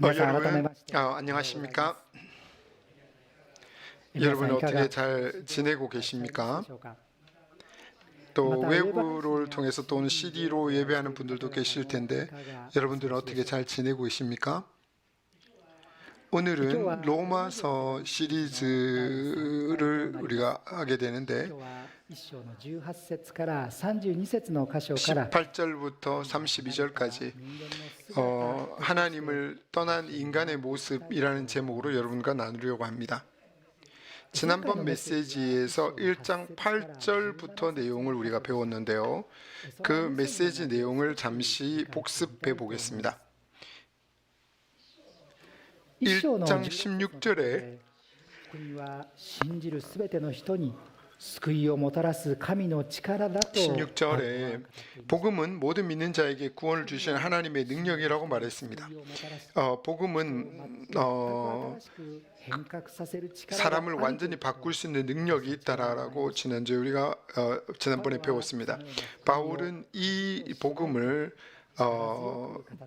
여러분, 改めまして 안녕하십니까? 皆さん 여러분 いかが 어떻게 잘 지내고 で 계십니까? しょうか。 또 외부를 통해서 또는 CD로 예배하는 분들도 계실 텐데 여러분들은 어떻게 잘 지내고 계십니까? 오늘은 로마서 시리즈를 우리가 하게 되는데 今日は1章の18節から32節の箇所から 18절부터 32절까지 하나님을 떠난 인간의 모습이라는 제목으로 여러분과 나누려고 합니다. 지난번 메시지에서 1장 8절부터 내용을 우리가 배웠는데요. 그 메시지 내용을 잠시 복습해 보겠습니다. 1장 16절에 国は信じるすべての人に救いをもたらす神の力だと 16절에 복음은 모든 믿는 자에게 구원을 주시는 하나님의 능력이라고 말했습니다. 복음은 사람을 완전히 바꿀 수 있는 능력이 있다라고 지난주에 우리가 지난번에 배웠습니다. 바울은 이 복음을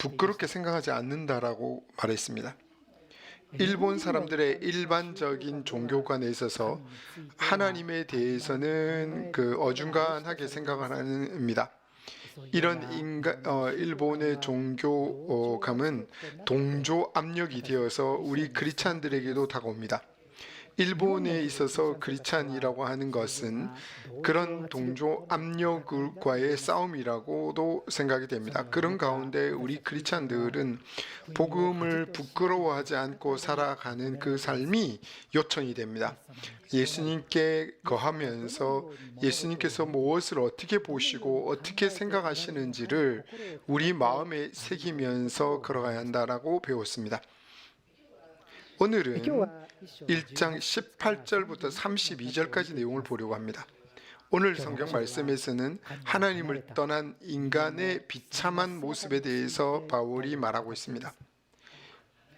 부끄럽게 생각하지 않는다라고 말했습니다. 일본 사람들의 일반적인 종교관에 있어서 하나님에 대해서는 어중간하게 생각을 합니다. 이런 일본의 종교감은 동조 압력이 되어서 우리 크리스찬들에게도 다가옵니다. 일본에 있어서 크리스찬이라고 하는 것은 그런 동조 압력과의 싸움이라고도 생각이 됩니다. 그런 가운데 우리 크리스찬들은 복음을 부끄러워하지 않고 살아가는 그 삶이 요청이 됩니다. 예수님께 거하면서 예수님께서 무엇을 어떻게 보시고 어떻게 생각하시는지를 우리 마음에 새기면서 걸어가야 한다라고 배웠습니다. 오늘은 1장 18절부터 32절까지 내용을 보려고 합니다. 오늘 성경 말씀에서는 하나님을 떠난 인간의 비참한 모습에 대해서 바울이 말하고 있습니다.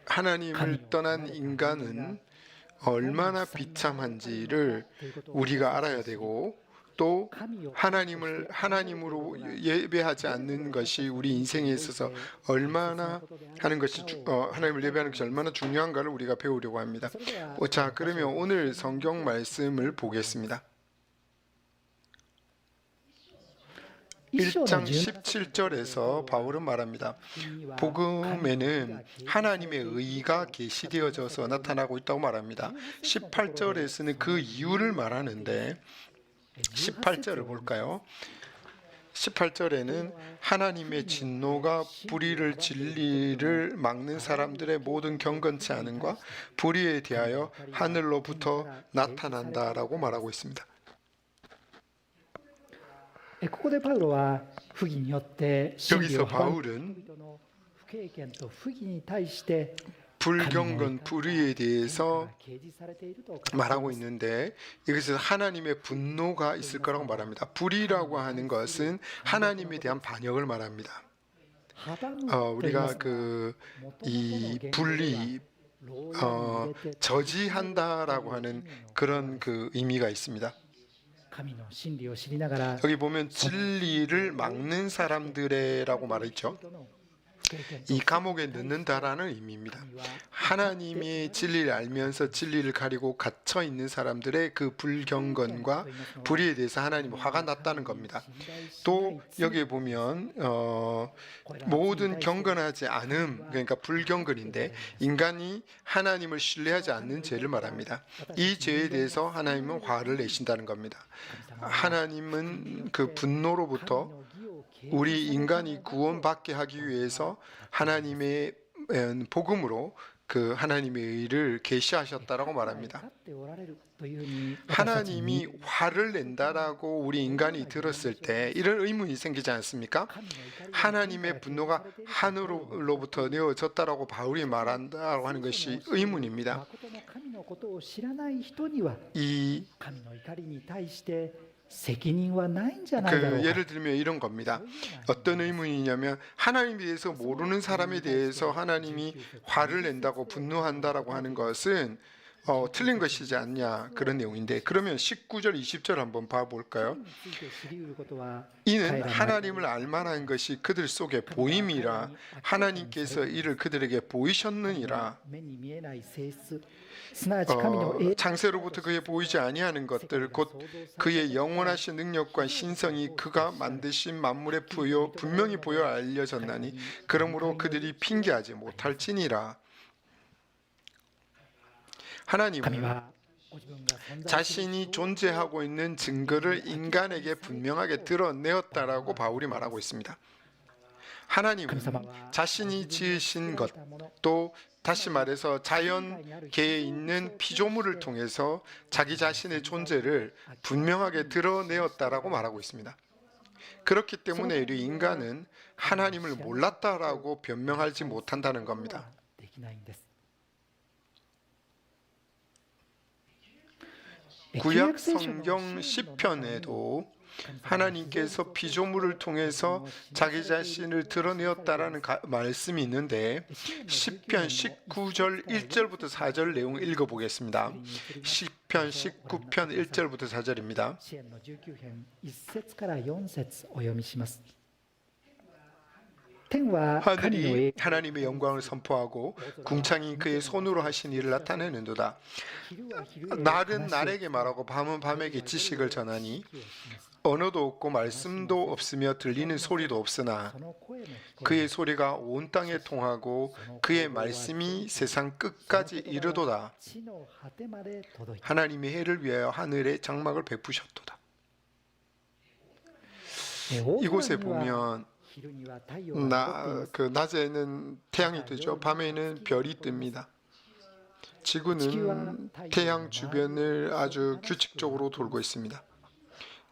하나님을 떠난 인간은 얼마나 비참한지를 우리가 알아야 되고 또 하나님으로 예배하지 않는 것이 우리 인생에 있어서 얼마나 하나님을 예배하는 것이 얼마나 중요한가를 우리가 배우려고 합니다. 자, 그러면 오늘 성경 말씀을 보겠습니다. 1장 17절에서 바울은 말합니다. 복음에는 하나님의 의가 계시되어져서 나타나고 있다고 말합니다. 18절에서는 그 이유를 말하는데 18절을 볼까요? 18절에는 하나님의 진노가 불의를 진리를 막는 사람들의 모든 경건치 않음과 불의에 대하여 하늘로부터 나타난다라고 말하고 있습니다. 여기서 바울은 불경건, 불의에 대해서 말하고 있는데 여기서 하나님의 분노가 있을 거라고 말합니다. 불의라고 하는 것은 하나님에 대한 반역을 말합니다. 우리가 이 분리, 저지한다라고 하는 그런 의미가 있습니다. 여기 보면 진리를 막는 사람들이라고 말했죠. 이 감옥에 넣는다라는 의미입니다. 하나님이 진리를 알면서 진리를 가리고 갇혀 있는 사람들의 그 불경건과 불의에 대해서 하나님이 화가 났다는 겁니다. 또 여기에 보면 모든 경건하지 않음, 그러니까 불경건인데 인간이 하나님을 신뢰하지 않는 죄를 말합니다. 이 죄에 대해서 하나님은 화를 내신다는 겁니다. 하나님은 그 분노로부터 우리 인간이 구원받게 하기 위해서 하나님의 복음으로 하나님의 의를 계시하셨다라고 말합니다. 하나님이 화를 낸다라고 우리 인간이 들었을 때 이런 의문이 생기지 않습니까? 하나님의 분노가 하늘로부터 내어졌다라고 바울이 말한다고 하는 것이 의문입니다. 예를 들면 이런 겁니다. 어떤 의문이냐면 하나님에 대해서 모르는 사람에 대해서 하나님이 화를 낸다고 분노한다라고 하는 것은 틀린 것이지 않냐 그런 내용인데 그러면 19절 20절 한번 봐볼까요? について知り得ることは 이는 하나님을 알만한 것이 그들 속에 보임이라 하나님께서 이를 그들에게 보이셨느니라. 目に見えない性質すなわち神の栄 창세로부터 그에 보이지 아니하는 것들 곧 그의 영원하신 능력과 신성이 그가 만드신 만물에 분명히 보여 알려졌나니 그러므로 그들이 핑계하지 못할지니라. 神 하나님은 はご自分が存在する 자신이 존재하고 있는 증거를 인간에게 분명하게 드러내었다라고 바울이 말하고 있습니다. 하나님은 자신이 지으신 것, 또 다시 말해서 자연계에 있는 피조물을 통해서 자기 자신의 존재를 분명하게 드러내었다라고 말하고 있습니다. 그렇기 때문에 우리 인간은 하나님을 몰랐다라고 변명하지 못한다는 겁니다. できないんです 구약 성경 시편에도 하나님께서 피조물을 통해서 자기 자신을 드러내었다라는 말씀이 있는데 시편 19절 1절부터 4절 내용 읽어보겠습니다. 시편 19편 1절부터 4절입니다. 詩篇の19編1節から4節お読みします。天は神の 하늘이 栄 하나님의 영광을 선포하고 궁창이 그의 손으로 하신 일을 나타내는도다. 昼は昼へ 날은 날에게 말하고 밤은 밤에게 지식을 전하니 언어도 없고 말씀도 없으며 들리는 소리도 없으나 その声の聞こえ 그의 소리가 온 땅에 통하고 그의 말씀이 세상 끝까지 이르도다. 地の果てまで届いた 하나님의 해를 위하여 하늘에 장막을 베푸셨도다. 大 이곳에 空には 보면 昼には太陽が昇っています 낮에는 태양이 뜨죠. 밤에는 별이 뜹니다. 지구는 태양 주변을 아주 규칙적으로 돌고 있습니다.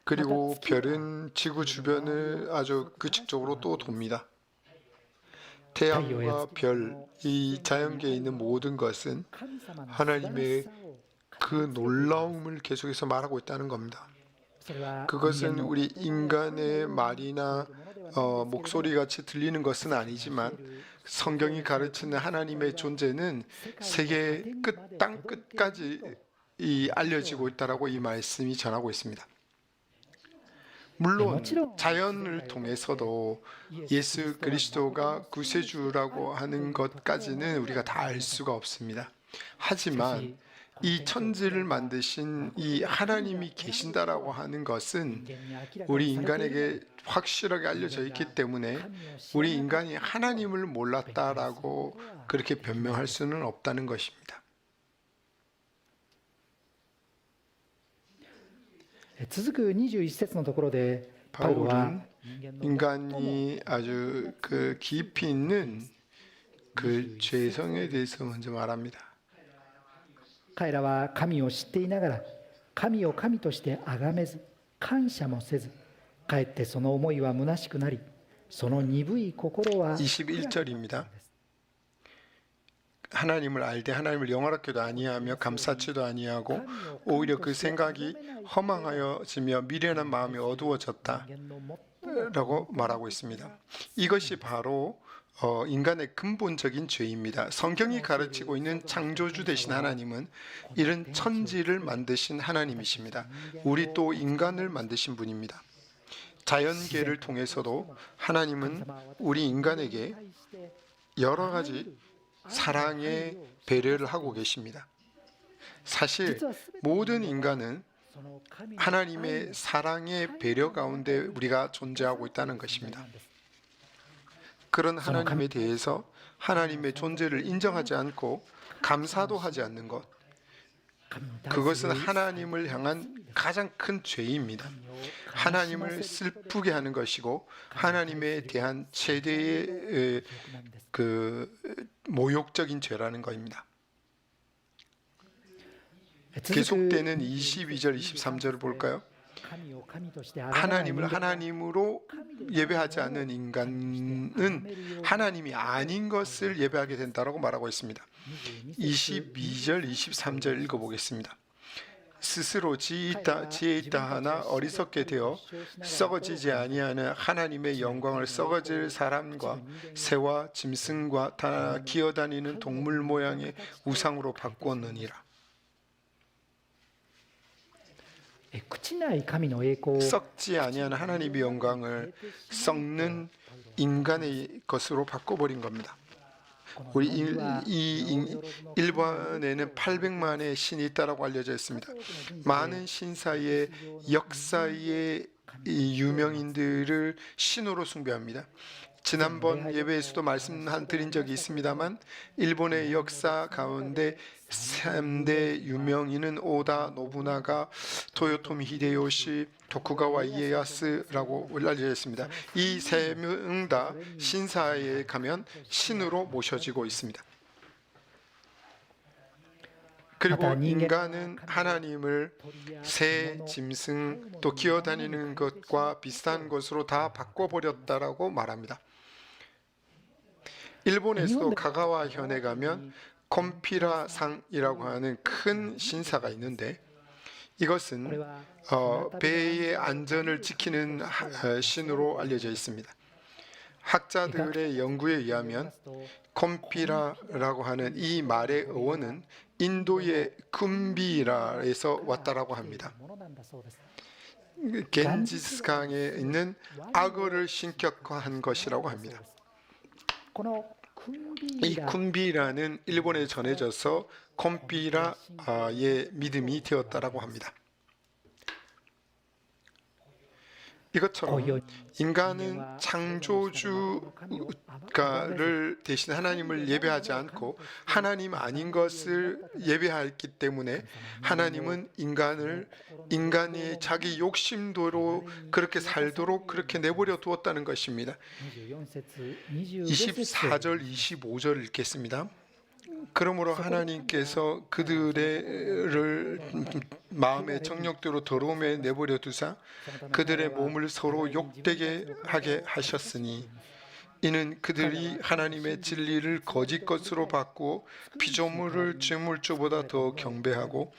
그리고 별은 지구 주변을 아주 규칙적으로 또 돕니다. 태양과 별, 이 자연계에 있는 모든 것은 神様の 하나님의 素晴らしさを 그 놀라움을 계속해서 말하고 있다는 겁니다. それは 그것은 우리 인간의 말이나 목소리 같이 들리는 것은 아니지만 성경이 가르치는 하나님의 존재는 세계 끝, 땅 끝까지 알려지고 있다라고 이 말씀이 전하고 있습니다. 물론 자연을 통해서도 예수 그리스도가 구세주라고 하는 것까지는 우리가 다 알 수가 없습니다. 하지만 이 천지를 만드신 이 하나님이 계신다라고 하는 것은 우리 인간에게 확실하게 알려져 있기 때문에 우리 인간이 하나님을 몰랐다라고 그렇게 변명할 수는 없다는 것입니다. 続く21節のところでパウロは 바울은 인간이 아주 그 깊이 있는 그 죄성에 대해서 먼저 말합니다. 彼らは神を知っていながら神を神として崇めず感謝もせずかえってその思いは虚しくなりその鈍い心は 21절입니다. 하나님을 알되 하나님을 영화롭게도 아니하며 감사치도 아니하고 오히려 그 생각이 허망하여지며 미련한 마음이 어두워졌다 人間の最も 라고 말하고 있습니다. 이것이 바로 인간의 근본적인 죄입니다. 성경이 가르치고 있는 창조주 되신 하나님은 이런 천지를 만드신 하나님이십니다. 우리 또 인간을 만드신 분입니다. 자연계를 통해서도 하나님은 우리 인간에게 여러 가지 사랑의 배려를 하고 계십니다. 사실 모든 인간은 その神の 하나님의 사랑의 배려 가운데 우리가 존재하고 있다는 것입니다. 그런 하나님에 대해서 하나님의 존재를 인정하지 않고 감사도 하지 않는 것, 神に対する 그것은 하나님을 향한 가장 큰 죄입니다. 하나님을 슬프게 하는 것이고 하나님에 대한 최대의 그 모욕적인 죄라는 것입니다. 계속되는 22절, 23절을 볼까요? 神を神として崇めない 하나님을 하나님으로 예배하지 않는 인간은 하나님이 아닌 것을 예배하게 된다고 말하고 있습니다. 22절, 23절 읽어보겠습니다. 스스로 지혜 있다 하나 어리석게 되어 썩어지지 아니하는 하나님의 영광을 썩어질 사람과 새와 짐승과 다 기어다니는 동물 모양의 우상으로 바꾸었느니라. 朽ちない神の栄光を 썩지 아니한 하나님의 영광을 썩는 인간의 것으로 바꿔버린 겁니다. 우리 일본에는 800만의 신이 있다고 알려져 있습니다. 많은 신사의 역사의 이 유명인들을 신으로 숭배합니다. 지난번 예배에서도 말씀드린 적이 있습니다만 일본의 역사 가운데 3대 유명인은 오다 노부나가, 토요토미 히데요시, 도쿠가와 이에야스라고 알려져 있습니다. 이 3명 다 신사에 가면 신으로 모셔지고 있습니다. 그리고 인간은 하나님을 새, 짐승, 또 기어다니는 것과 비슷한 것으로 다 바꿔버렸다라고 말합니다. 일본에서도 가가와 현에 가면 콤피라 상이라고 하는 큰 신사가 있는데 이것은 배의 안전을 지키는 신으로 알려져 있습니다. 학자들의 연구에 의하면 콤피라라고 하는 이 말의 어원은 인도의 쿰비라에서 왔다라고 합니다. 겐지스강에 있는 악어를 신격화한 것이라고 합니다. 이 쿰비라는 일본에 전해져서 콤피라의 믿음이 되었다라고 합니다. 이것처럼 인간은 창조주를 대신 하나님을 예배하지 않고 하나님 아닌 것을 예배했기 때문에 하나님은 인간이 자기 욕심도로 그렇게 살도록 그렇게 내버려 두었다는 것입니다. 24절, 25절 읽겠습니다. 그러므로 하나님께서 그들을 마음의 정욕대로 더러움에 내버려 두사 그들의 몸을 서로 욕되게 하게 하셨으니 이는 그들이 하나님의 진리를 거짓 것으로 바꾸어 피조물을 주물주보다 더 경배하고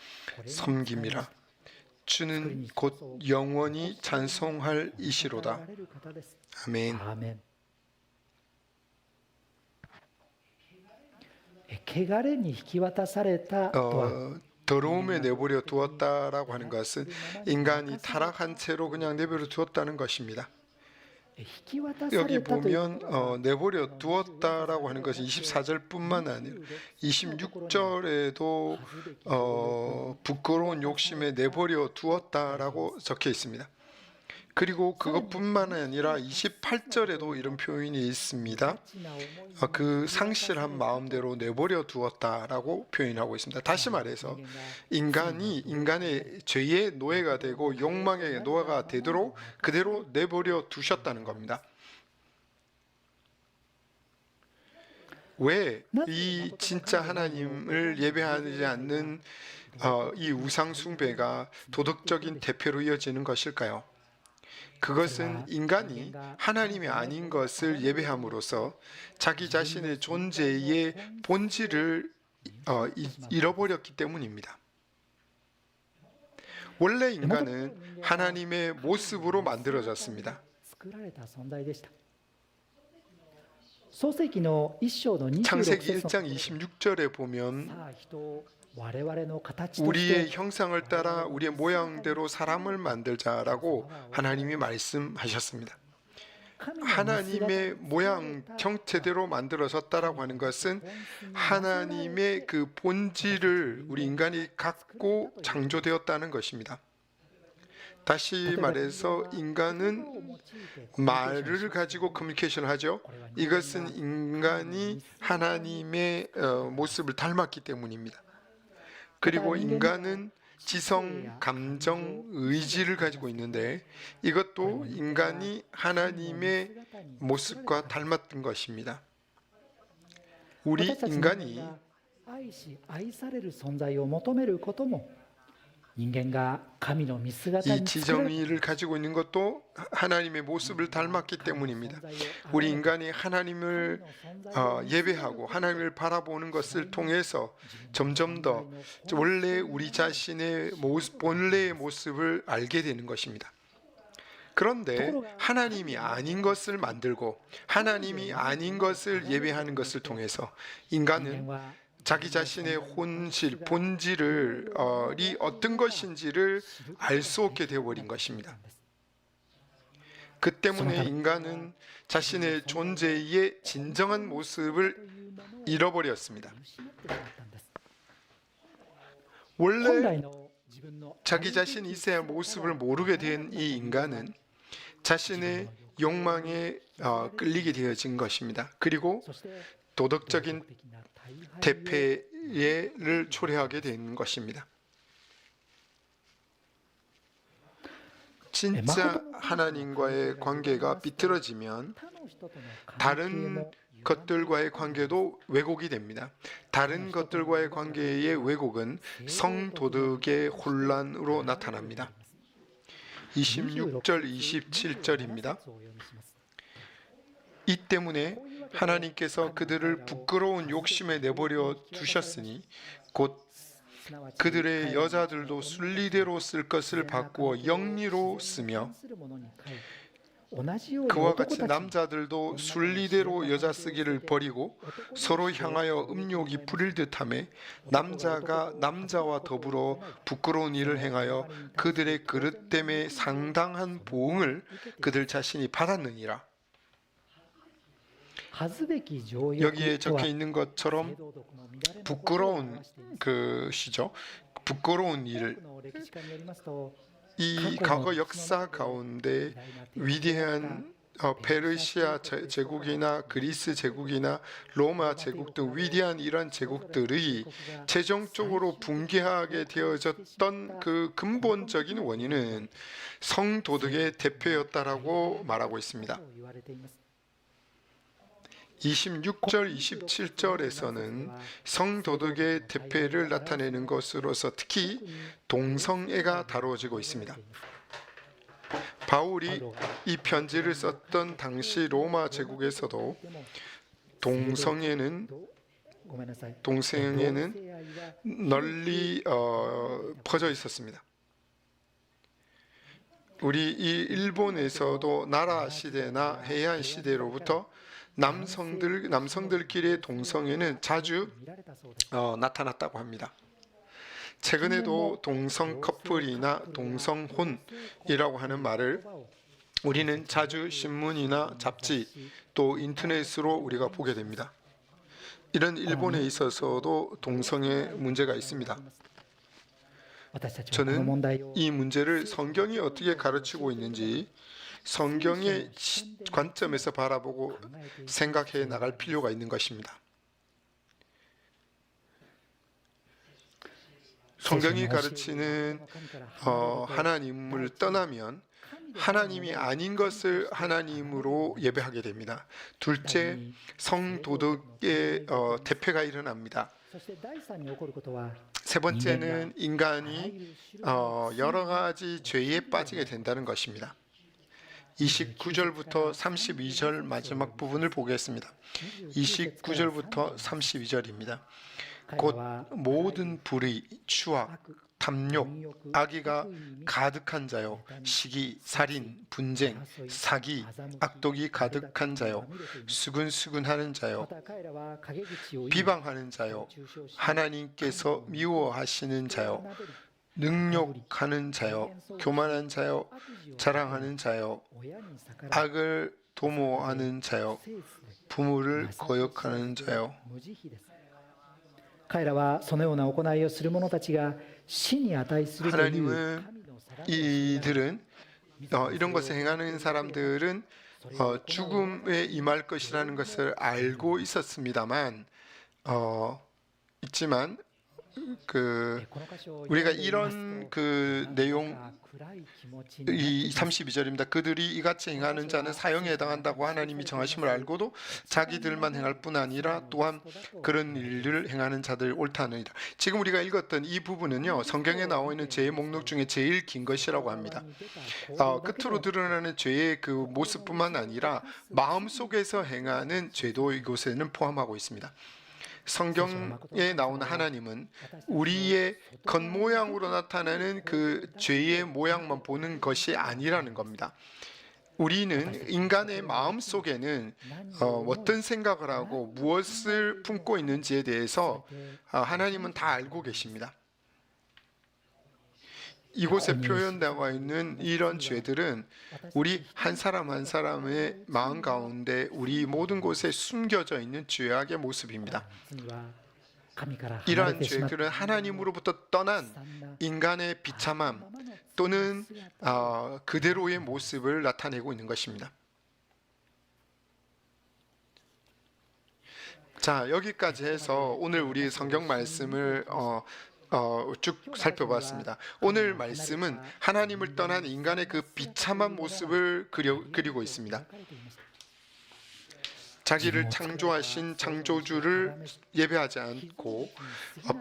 섬김이라. 주는 곧 영원히 찬송할 이시로다. 아멘. 汚れに引き渡されたとは 더러움에 내버려 두었다라고 하는 것은 인간이 타락한 채로 그냥 내버려 두었다는 것입니다. 여기 보면 내버려 두었다라고 하는 것은 24절뿐만 아니라 26절에도 부끄러운 욕심에 내버려 두었다라고 적혀 있습니다. 그리고 그것뿐만 아니라 28절에도 이런 표현이 있습니다. 그 상실한 마음대로 내버려 두었다라고 표현하고 있습니다. 다시 말해서 인간의 죄의 노예가 되고 욕망의 노예가 되도록 그대로 내버려 두셨다는 겁니다. 왜 이 진짜 하나님을 예배하지 않는 이 우상 숭배가 도덕적인 대표로 이어지는 것일까요? 그것은 인간이 하나님이 아닌 것을 예배함으로써 자기 자신의 존재의 본질을 잃어버렸기 때문입니다. 원래 인간은 하나님의 모습으로 만들어졌습니다. 창세기 1장 26절에 보면 우리의 형상을 따라 우리의 모양대로 사람을 만들자라고 하나님이 말씀하셨습니다. 하나님의 모양 형체대로 만들어졌다라고 하는 것은 하나님의 그 본질을 우리 인간이 갖고 창조되었다는 것입니다. 다시 말해서 인간은 말을 가지고 커뮤니케이션을 하죠. 이것은 인간이 하나님의 모습을 닮았기 때문입니다. 그리고 인간은 지성, 감정, 의지를 가지고 있는데 이것도 인간이 하나님의 모습과 닮았던 것입니다. 우리 인간이 이 지정의를 가지고 있는 것도 하나님의 모습을 닮았기 때문입니다. 우리 인간이 하나님을 예배하고 하나님을 바라보는 것을 통해서 점점 더 원래 우리 자신의 본래의 모습을 알게 되는 것입니다. 그런데 하나님이 아닌 것을 만들고 하나님이 아닌 것을 예배하는 것을 통해서 인간은 자기 자신의 혼실, 본질을 이 어떤 것인지를 알 수 없게 되어버린 것입니다. 그 때문에 인간은 자신의 존재의 진정한 모습을 잃어버렸습니다. 원래 자기 자신이 있어야 할 모습을 모르게 된 이 인간은 자신의 욕망에 끌리게 되어진 것입니다. 그리고 도덕적인 대패를 초래하게 된 것입니다. 진짜 하나님과의 관계가 비틀어지면 다른 것들과의 관계도 왜곡이 됩니다. 다른 것들과의 관계의 왜곡은 성도덕의 혼란으로 나타납니다. 26절, 27절입니다. 이 때문에 하나님께서 그들을 부끄러운 욕심에 내버려 두셨으니 곧 그들의 여자들도 순리대로 쓸 것을 바꾸어 영리로 쓰며 그와 같이 남자들도 순리대로 여자 쓰기를 버리고 서로 향하여 음욕이 부릴 듯하며 남자가 남자와 더불어 부끄러운 일을 행하여 그들의 그릇됨에 상당한 보응을 그들 자신이 받았느니라. 여기에 적혀 있는 것처럼 부끄러운 것이죠. 부끄러운 일을 이 과거 역사 가운데 위대한 페르시아 제국이나 그리스 제국이나 로마 제국 등 위대한 이런 제국들이 최종적으로 붕괴하게 되어졌던 그 근본적인 원인은 성도덕의 대표였다라고 말하고 있습니다. 26절, 27절에서는 성도덕의 대패를 나타내는 것으로서 특히 동성애가 다루어지고 있습니다. 바울이 이 편지를 썼던 당시 로마 제국에서도 동성애는 널리 퍼져 있었습니다. 우리 이 일본에서도 나라 시대나 해안 시대로부터 남성들끼리의 동성애는 자주 나타났다고 합니다. 최근에도 동성 커플이나 동성혼이라고 하는 말을 우리는 자주 신문이나 잡지 또 인터넷으로 우리가 보게 됩니다. 이런 일본에 있어서도 동성애 문제가 있습니다. 저는 이 문제를 성경이 어떻게 가르치고 있는지 성경의 관점에서 바라보고 생각해 나갈 필요가 있는 것입니다. 성경이 가르치는 하나님을 떠나면 하나님이 아닌 것을 하나님으로 예배하게 됩니다. 둘째, 성도덕의 대패가 일어납니다. 세 번째는 인간이 여러 가지 죄에 빠지게 된다는 것입니다. 29절부터 32절 마지막 부분을 보겠습니다. 29절부터 32절입니다. 곧 모든 불의, 추악, 탐욕, 악의가 가득한 자요, 시기, 살인, 분쟁, 사기, 악독이 가득한 자요, 수근수근하는 자요, 비방하는 자요, 하나님께서 미워하시는 자요, 능욕하는 자요, 교만한 자요, 자랑하는 자요, 악을 도모하는 자요, 부모를 거역하는 자요. 하나님은 이들은 이런 것을 행하는 사람들은 죽음에 임할 것이라는 것을 알고 있었습니다만 있지만 우리가 이런 내용 이 32절입니다. 그들이 이같이 행하는 자는 사형에 해당한다고 하나님이 정하심을 알고도 자기들만 행할 뿐 아니라 또한 그런 일을 행하는 자들 옳다느니라. 지금 우리가 읽었던 이 부분은요, 성경에 나와 있는 죄의 목록 중에 제일 긴 것이라고 합니다. 끝으로 드러나는 죄의 그 모습뿐만 아니라 마음속에서 행하는 죄도 이곳에는 포함하고 있습니다. 성경에 나오는 하나님은 우리의 겉모양으로 나타나는 그 죄의 모양만 보는 것이 아니라는 겁니다. 우리는 인간의 마음 속에는 어떤 생각을 하고 무엇을 품고 있는지에 대해서 하나님은 다 알고 계십니다. 이곳에 표현되어 있는 이런 죄들은 우리 한 사람 한 사람의 마음 가운데 우리 모든 곳에 숨겨져 있는 죄악의 모습입니다. 이러한 죄들은 하나님으로부터 떠난 인간의 비참함 또는 그대로의 모습을 나타내고 있는 것입니다. 자, 여기까지 해서 오늘 우리 성경 말씀을 쭉 살펴봤습니다. 오늘 말씀은 하나님을 떠난 인간의 그 비참한 모습을 그리고 있습니다. 자기를 창조하신 창조주를 예배하지 않고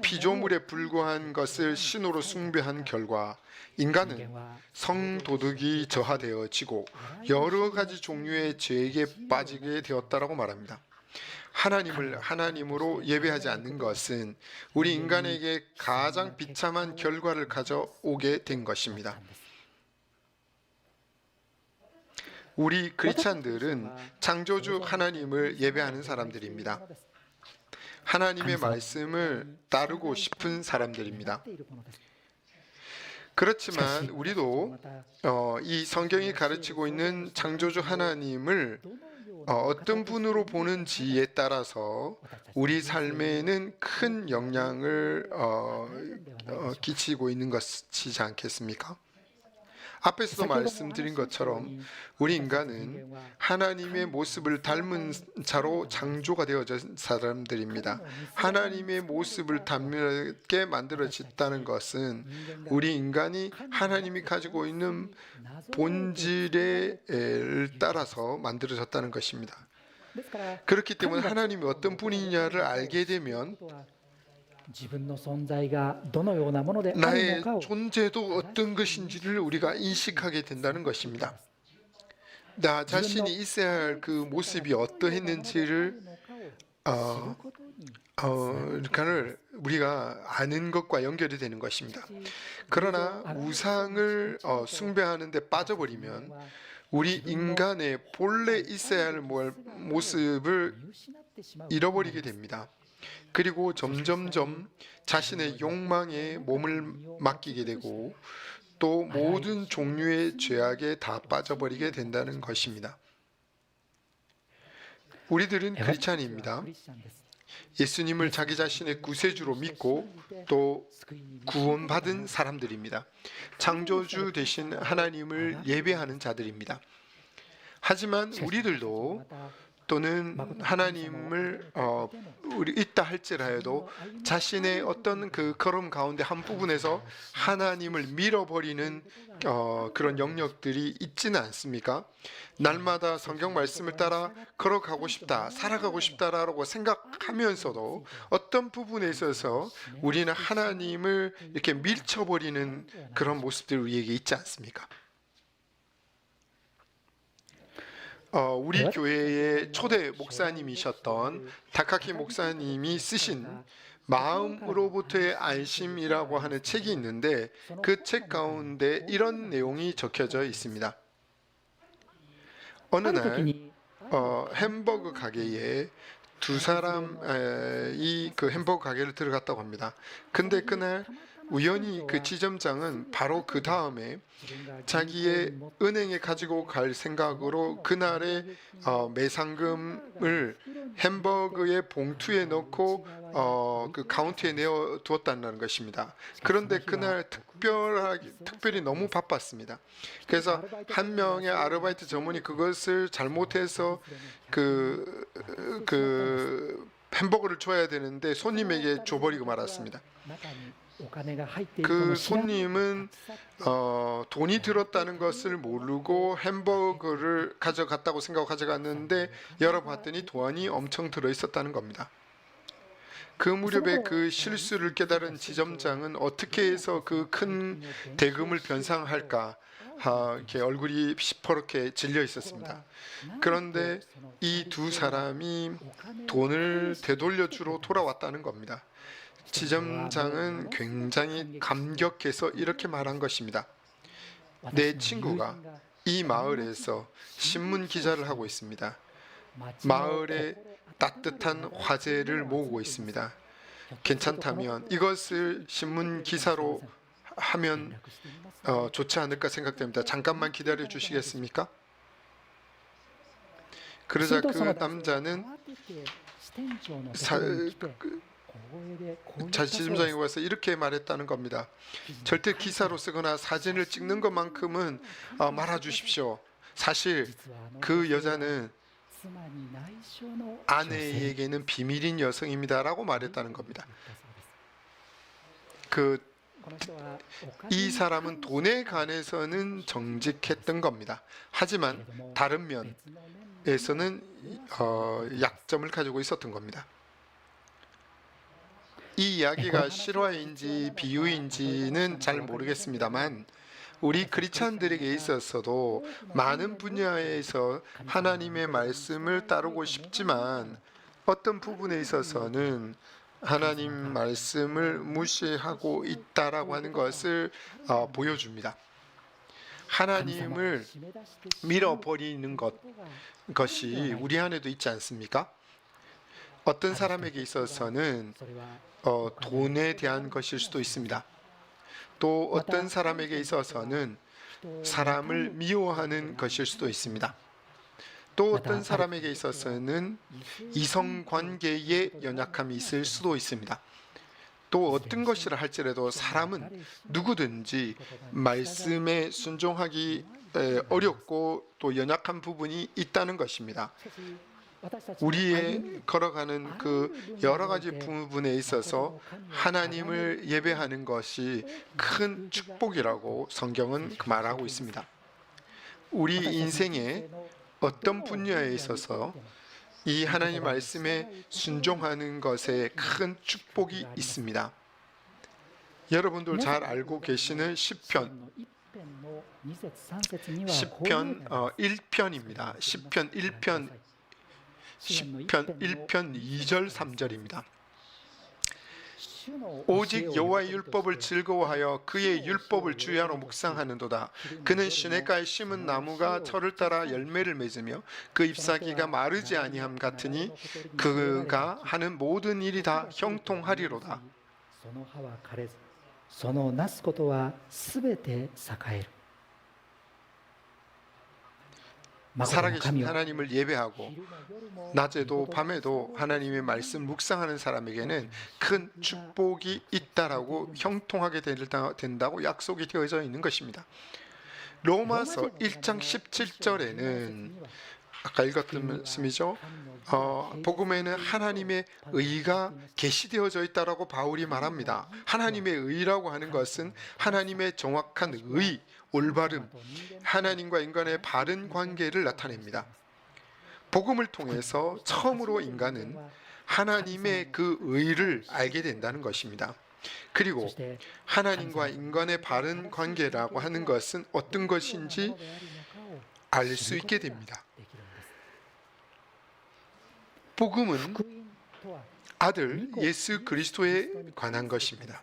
피조물에 불과한 것을 신으로 숭배한 결과 인간은 성도덕이 저하되어지고 여러 가지 종류의 죄에 빠지게 되었다라고 말합니다. 하나님을 하나님으로 예배하지 않는 것은 우리 인간에게 가장 비참한 결과를 가져오게 된 것입니다. 우리 크리스찬들은 창조주 하나님을 예배하는 사람들입니다. 하나님의 말씀을 따르고 싶은 사람들입니다. 그렇지만 우리도 이 성경이 가르치고 있는 창조주 하나님을 어떤 분으로 보는지에 따라서 우리 삶에는 큰 영향을 끼치고 있는 것이지 않겠습니까? 앞에서도 말씀드린 것처럼 우리 인간은 하나님의 모습을 닮은 자로 창조가 되어진 사람들입니다. 하나님의 모습을 닮게 만들어졌다는 것은 우리 인간이 하나님이 가지고 있는 본질을 따라서 만들어졌다는 것입니다. 그렇기 때문에 하나님이 어떤 분이냐를 알게 되면 나의 존재도 어떤 것인지를 우리가 인식하게 된다는 것입니다. 나 자신이 있어야 할 그 모습이 어떠했는지를 우리가 아는 것과 연결이 되는 것입니다. 그러나 우상을 숭배하는 데 빠져버리면 우리 인간의 본래 있어야 할 모습을 잃어버리게 됩니다. 그리고 점점점 자신의 욕망에 몸을 맡기게 되고 또 모든 종류의 죄악에 다 빠져버리게 된다는 것입니다. 우리들은 크리스찬입니다. 예수님을 자기 자신의 구세주로 믿고 또 구원받은 사람들입니다. 창조주 되신 하나님을 예배하는 자들입니다. 하지만 우리들도 또는 하나님을 우리 있다 할지라도 자신의 어떤 그 걸음 가운데 한 부분에서 하나님을 밀어버리는 그런 영역들이 있지는 않습니까? 날마다 성경 말씀을 따라 걸어가고 싶다, 살아가고 싶다라고 생각하면서도 어떤 부분에 있어서 우리는 하나님을 이렇게 밀쳐버리는 그런 모습들이 우리에게 있지 않습니까? 우리 교회의 초대 목사님이셨던 다카키 목사님이 쓰신 마음으로부터의 안심이라고 하는 책이 있는데 그 책 가운데 이런 내용이 적혀져 있습니다. 어느 날 햄버거 가게에 두 사람이 그 햄버거 가게를 들어갔다고 합니다. 근데 그날 우연히 그 지점장은 바로 그 다음에 자기의 은행에 가지고 갈 생각으로 그날의 매상금을 햄버거의 봉투에 넣고 그 카운트에 내어 두었다는 것입니다. 그런데 그날 특별히 너무 바빴습니다. 그래서 한 명의 아르바이트 점원이 그것을 잘못해서 그 햄버거를 줘야 되는데 손님에게 줘버리고 말았습니다. 그 손님은 돈이 들었다는 것을 모르고 햄버거를 가져갔다고 생각하고 가져갔는데 열어봤더니 돈이 엄청 들어있었다는 겁니다. 그 무렵에 그 실수를 깨달은 지점장은 어떻게 해서 그 큰 대금을 변상할까 이렇게 얼굴이 시퍼렇게 질려 있었습니다. 그런데 이 두 사람이 돈을 되돌려주러 돌아왔다는 겁니다. 지점장은 굉장히 감격해서 이렇게 말한 것입니다. 내 친구가 이 마을에서 신문 기자를 하고 있습니다. 마을에 따뜻한 화제를 모으고 있습니다. 괜찮다면 이것을 신문 기사로 하면 좋지 않을까 생각됩니다. 잠깐만 기다려 주시겠습니까? 그러자 그 남자는 자치심장에 와서 이렇게 말했다는 겁니다. 절대 기사로 쓰거나 사진을 찍는 것만큼은 말아주십시오. 사실 그 여자는 아내에게는 비밀인 여성입니다라고 말했다는 겁니다. 이 사람은 돈에 관해서는 정직했던 겁니다. 하지만 다른 면에서는 약점을 가지고 있었던 겁니다. 이 이야기가 실화인지 비유인지는 잘 모르겠습니다만 우리 크리스찬들에게 있어서도 많은 분야에서 하나님의 말씀을 따르고 싶지만 어떤 부분에 있어서는 하나님 말씀을 무시하고 있다라고 하는 것을 보여줍니다. 하나님을 밀어버리는 것이 우리 안에도 있지 않습니까? 어떤 사람에게 있어서는 돈에 대한 것일 수도 있습니다. 또 어떤 사람에게 있어서는 사람을 미워하는 것일 수도 있습니다. 또 어떤 사람에게 있어서는 이성관계에 연약함이 있을 수도 있습니다. 또 어떤 것이라 할지라도 사람은 누구든지 말씀에 순종하기 어렵고 또 연약한 부분이 있다는 것입니다. 우리의 걸어가는 그 여러 가지 부분에 있어서 하나님을 예배하는 것이 큰 축복이라고 성경은 말하고 있습니다. 우리 인생의 어떤 분야에 있어서 이 하나님 말씀에 순종하는 것에 큰 축복이 있습니다. 여러분들 잘 알고 계시는 시편 1편입니다. 시편 1편 2절 3절입니다. 오직 여호와의 율법을 즐거워하여 그의 율법을 주야로 묵상하는도다. 그는 시냇가에 심은 나무가 철을 따라 열매를 맺으며 그 잎사귀가 마르지 아니함 같으니 그가 하는 모든 일이 다 형통하리로다. 살아계신 하나님을 예배하고 낮에도 밤에도 하나님의 말씀 묵상하는 사람에게는 큰 축복이 있다라고 형통하게 된다고 약속이 되어져 있는 것입니다. 로마서 1장 17절에는 아까 읽었던 말씀이죠. 복음에는 하나님의 의가 계시되어져 있다라고 바울이 말합니다. 하나님의 의라고 하는 것은 하나님의 정확한 의, 올바름, 하나님과 인간의 바른 관계를 나타냅니다. 복음을 통해서 처음으로 인간은 하나님의 그 의를 알게 된다는 것입니다. 그리고 하나님과 인간의 바른 관계라고 하는 것은 어떤 것인지 알 수 있게 됩니다. 복음은 아들 예수 그리스도에 관한 것입니다.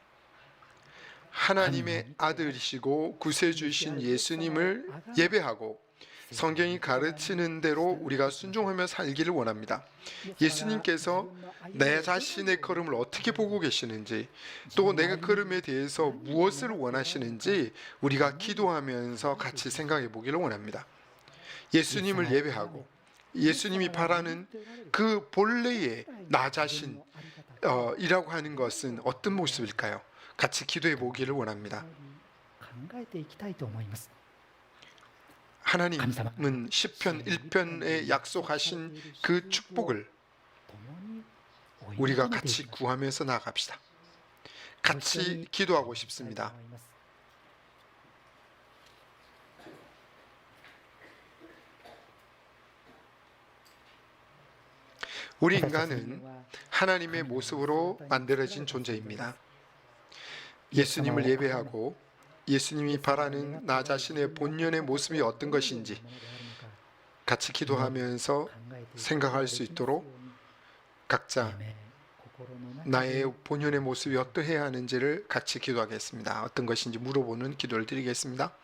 하나님의 아들이시고 구세주이신 예수님을 예배하고 성경이 가르치는 대로 우리가 순종하며 살기를 원합니다. 예수님께서 내 자신의 걸음을 어떻게 보고 계시는지, 또 내가 걸음에 대해서 무엇을 원하시는지 우리가 기도하면서 같이 생각해 보기를 원합니다. 예수님을 예배하고 예수님이 바라는 그 본래의 나 자신이라고 하는 것은 어떤 모습일까요? 같이 기도해 보기를 원합니다. 하나님은 시편 1편에 약속하신 그 축복을 우리가 같이 구하면서 나아갑시다. 같이 기도하고 싶습니다. 우리 인간은 하나님의 모습으로 만들어진 존재입니다. 예수님을 예배하고 예수님이 바라는 나 자신의 본연의 모습이 어떤 것인지 같이 기도하면서 생각할 수 있도록 각자 나의 본연의 모습이 어떠해야 하는지를 같이 기도하겠습니다. 어떤 것인지 물어보는 기도를 드리겠습니다.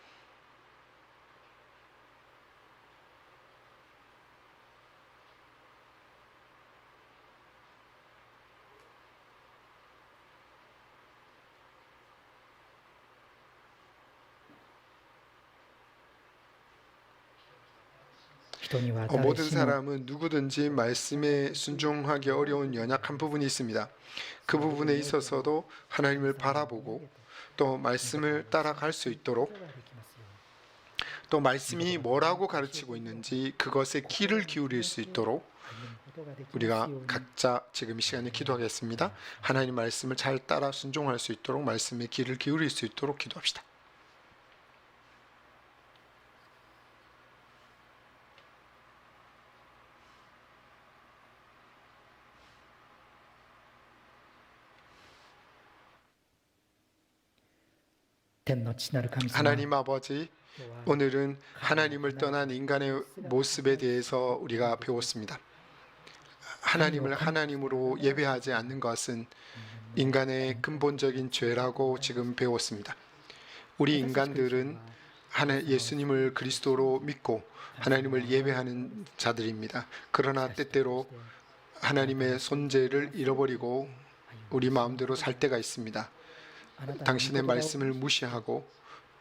人には誰 모든 しも 사람은 누구든지 말씀에 순종하기 어려운 연약한 부분이 있습니다. 그 부분에 있어서도 하나님을 바라보고 또 말씀을 따라갈 수 있도록 또 말씀이 뭐라고 가르치고 있는지 그것에 귀를 기울일 수 있도록 우리가 각자 지금 이 시간에 기도하겠습니다. 하나님 말씀을 잘 따라 순종할 수 있도록 말씀에 귀를 기울일 수 있도록 기도합시다. 하나님 아버지, 오늘은 하나님을 떠난 인간의 모습에 대해서 우리가 배웠습니다. 하나님을 하나님으로 예배하지 않는 것은 인간의 근본적인 죄라고 지금 배웠습니다. 우리 인간들은 예수님을 그리스도로 믿고 하나님을 예배하는 자들입니다. 그러나 때때로 하나님의 존재를 잃어버리고 우리 마음대로 살 때가 있습니다. 당신의 말씀을 무시하고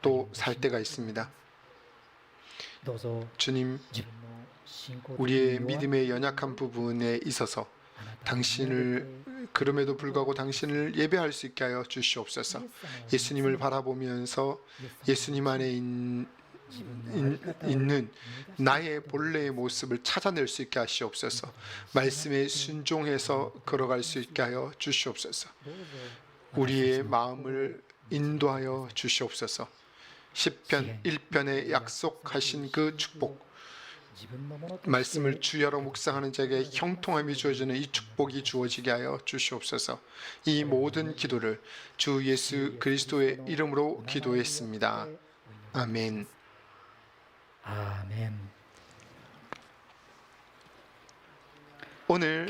또 살 때가 있습니다. 주님, 우리의 믿음의 연약한 부분에 있어서 당신을 그럼에도 불구하고 당신을 예배할 수 있게 하여 주시옵소서. 예수님을 바라보면서 예수님 안에 있는 나의 본래의 모습을 찾아낼 수 있게 하시옵소서. 말씀에 순종해서 걸어갈 수 있게 하여 주시옵소서. 우리의 마음을 인도하여 주시옵소서. 시편 1편에 약속하신 그 축복, 말씀을 주야로 묵상하는 자에게 형통함이 주어지는 이 축복이 주어지게 하여 주시옵소서. 이 모든 기도를 주 예수 그리스도의 이름으로 기도했습니다. 아멘. 아멘. 오늘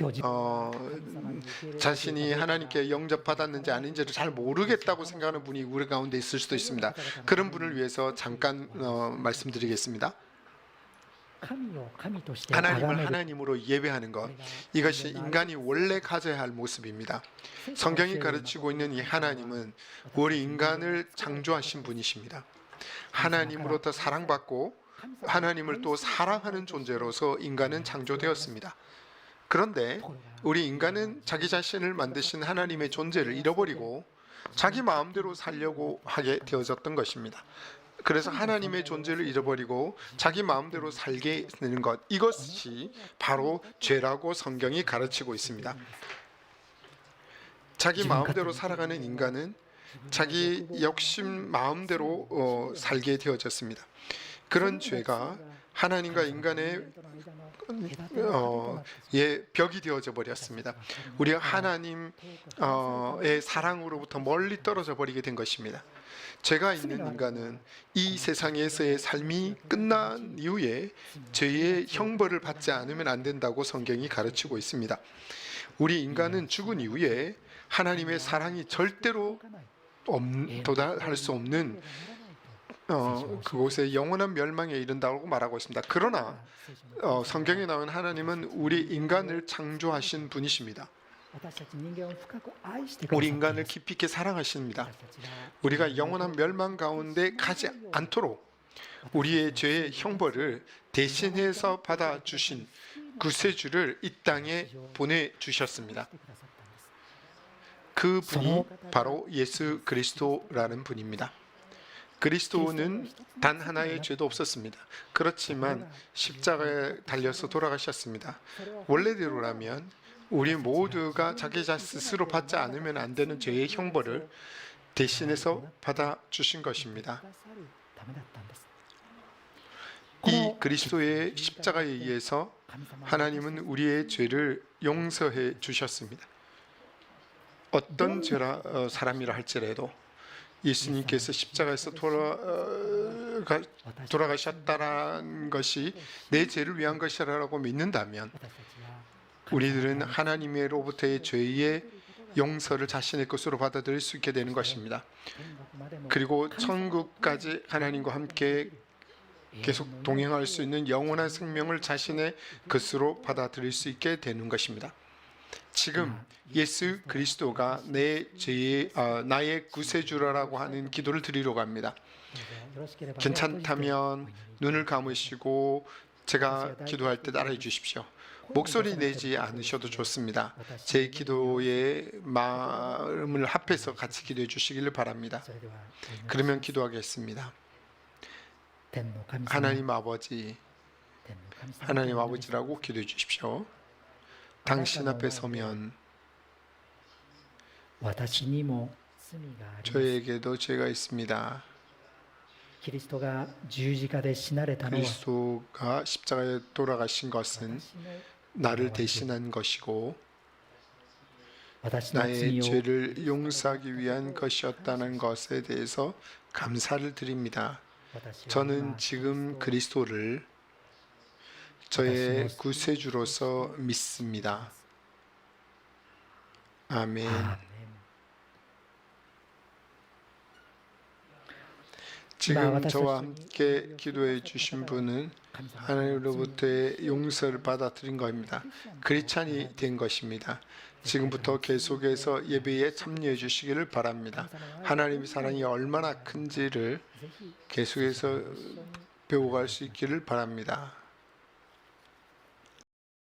자신이 하나님께 영접받았는지 아닌지를 잘 모르겠다고 생각하는 분이 우리 가운데 있을 수도 있습니다. 그런 분을 위해서 잠깐 말씀드리겠습니다. 하나님을 하나님으로 예배하는 것, 이것이 인간이 원래 가져야 할 모습입니다. 성경이 가르치고 있는 이 하나님은 우리 인간을 창조하신 분이십니다. 하나님으로부터 사랑받고 하나님을 또 사랑하는 존재로서 인간은 창조되었습니다. 그런데 우리 인간은 자기 자신을 만드신 하나님의 존재를 잃어버리고 자기 마음대로 살려고 하게 되어졌던 것입니다. 그래서 하나님의 존재를 잃어버리고 자기 마음대로 살게 되는 것, 이것이 바로 죄라고 성경이 가르치고 있습니다. 자기 마음대로 살아가는 인간은 자기 욕심 마음대로 살게 되어졌습니다. 그런 죄가 하나님과 인간의 벽이 되어져 버렸습니다. 우리가 하나님의 사랑으로부터 멀리 떨어져 버리게 된 것입니다. 죄가 있는 인간은 이 세상에서의 삶이 끝난 이후에 죄의 형벌을 받지 않으면 안 된다고 성경이 가르치고 있습니다. 우리 인간은 죽은 이후에 하나님의 사랑이 절대로 도달할 수 없는 그곳에 영원한 멸망에 이른다고 말하고 있습니다. 그러나 성경에 나온 하나님은 우리 인간을 창조하신 분이십니다. 우리 인간을 깊이 있게 사랑하십니다. 우리가 영원한 멸망 가운데 가지 않도록 우리의 죄의 형벌을 대신해서 받아주신 구세주를 이 땅에 보내주셨습니다. 그 분이 바로 예수 그리스도라는 분입니다. 그리스도는 단 하나의 죄도 없었습니다. 그렇지만 십자가에 달려서 돌아가셨습니다. 원래대로라면 우리 모두가 자기 스스로 받지 않으면 안 되는 죄의 형벌을 대신해서 받아주신 것입니다. 이 그리스도의 십자가에 의해서 하나님은 우리의 죄를 용서해 주셨습니다. 어떤 사람이라 할지라도 예수님께서 십자가에서 돌아가셨다는 것이 내 죄를 위한 것이라고 믿는다면 우리들은 하나님으로부터의 죄의 용서를 자신의 것으로 받아들일 수 있게 되는 것입니다. 그리고 천국까지 하나님과 함께 계속 동행할 수 있는 영원한 생명을 자신의 것으로 받아들일 수 있게 되는 것입니다. 지금 예수 그리스도가 나의 구세주라고 하는 기도를 드리려고 합니다. 괜찮다면 눈을 감으시고 제가 기도할 때 따라해 주십시오. 목소리 내지 않으셔도 좋습니다. 제 기도에 마음을 합해서 같이 기도해 주시기를 바랍니다. それではお祈り 그러면 기도하겠습니다. 天の神様 하나님 아버지, 天の神様 하나님 아버지라고 기도해 주십시오. 당신 앞에 서면 私にも罪があります 저에게도 죄가 있습니다. キリストが十字架で死なれたのは 그리스도가 십자가에 돌아가신 것은 私の 나를 대신한 것이고 私の 나의 罪を 죄를 용서하기 위한 것이었다는 것에 대해서 감사를 드립니다. 私は 저는 今 지금 그리스도를 저의 구세주로서 믿습니다. 아멘. 아멘. 지금 저와 함께 기도해 주신 분은 하나님으로부터의 용서를 받아들인 것입니다. 크리스찬이 된 것입니다. 지금부터 계속해서 예배에 참여해 주시기를 바랍니다. 하나님의 사랑이 얼마나 큰지를 ぜひ 계속해서 배워갈 수 있기를 바랍니다.